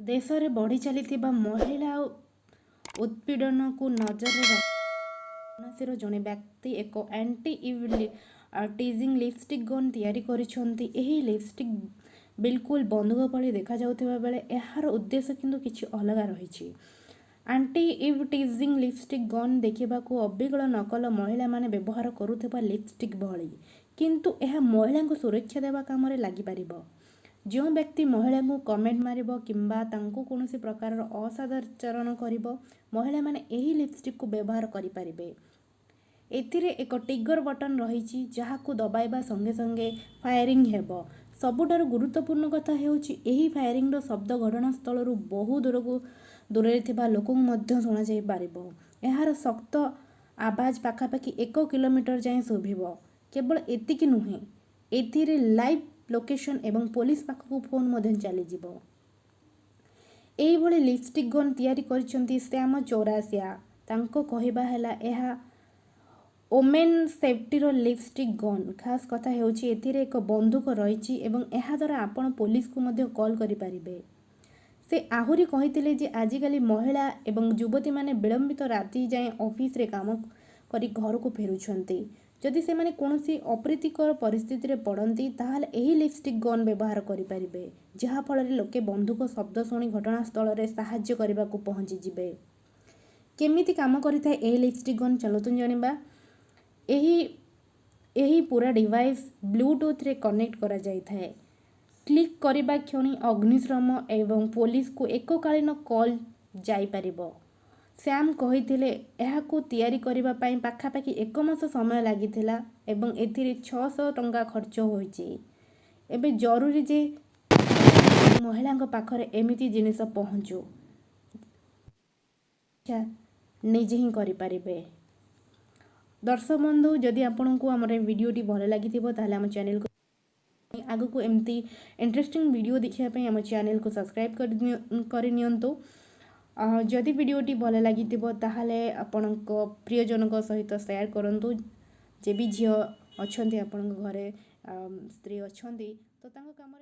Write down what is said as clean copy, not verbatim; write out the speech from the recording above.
देश में बढ़ी चली महिला उत्पीड़न को नजर वाराणसी जड़े व्यक्ति एक एंटी इव टीजिंग लिपस्टिक गन तैयारी करिसेंती। एही लिपस्टिक बिल्कुल बंदूक भली देखा जाउथिबा बेले एहार उद्देश्य किंतु किछि अलग रही। एंटी इव टीजिंग लिपस्टिक गन देखा अबिगल नकल महिला माने व्यवहार करुथिबा लिपस्टिक भली, किंतु यह महिला को सुरक्षा देवा काम लगी पारिबो। जो व्यक्ति महिला को कमेंट मारिबो किंबा तांको कोनोसी प्रकार असादाचरण करिबो, महिला माने एही लिपस्टिक को व्यवहार करि पारिबे। एथिरे एक टिगर बटन रही जहां दबाइबा संगे संगे फायरिंग हेबो। सबुठार गुरुत्वपूर्ण कथा हेउची एही फायरिंग रो शब्द घटनास्थल बहु दूर थिबा लोक शुणा जाई पारिबो। एहार शक्त आवाज पाखापाखि 1 किलोमीटर जाए शुभिबो। केवल एतिकी नुहे, एथिरे लाइव लोकेशन एवं पुलिस पाखक फोन मध्य चली जिवो। एही भली लिपस्टिक गन तैयारी करिसेंती श्याम चौरासिया। तांको कहिबा हैला एहा ओमेन सेफ्टी रो लिपस्टिक गन। खास कथा हेउची एथिरे एक बंदूक रही एवं एहा द्वारा आपण पुलिस को मध्य कॉल करि पारिबे। से आहुरी कहिथिले जे आजिकाली महिला एवं युवती माने विलंबित राति जाए ऑफिस रे काम करी घर को फेरुछंती। जदि से माने कोनोसी अप्रीतिकर परिस्थिति रे पड़ंती ताहाले एही लिपस्टिक गन व्यवहार करि पारिबे, जहा फल लोके बंदूक शब्द शुणी घटनास्थल रे साहाय्य करबा को पहुंची जिबे। केमिति काम करिथाय एही लिपस्टिक गन चलतु जानिबा। एही पूरा डिवाइस ब्लूटूथ रे कनेक्ट करा जाय थाए। क्लिक करबा क्षणी अग्निशम एवं पुलिस को एककालीन कॉल जाई पारिबो। श्याम कहिथिले एहाकू तैयारी करिबा पई पाखापाखि 1 मास समय लागिथिला एवं एथिरे 600 टंका खर्च होईची। एबे जरूरी जे महिलांक पाखरे एमिति जिनिस पहुंचू, निजे ही करि पारिबे। दर्शक बंधु, जदि आपनकू हमर वीडियोटी भल लागिथिबो ताले हम चैनल को आगु को एमती इंटरेस्टिंग वीडियो देखिया पे हम चैनल को सब्सक्राइब कर नियंतु। जदि वीडियोटी भल लागिथिबो ताहाले आपनक प्रियजनक सहित शेयर करंतु। जे भी झियो अछंती आपनक घरे स्त्री अछंती तो तांको काम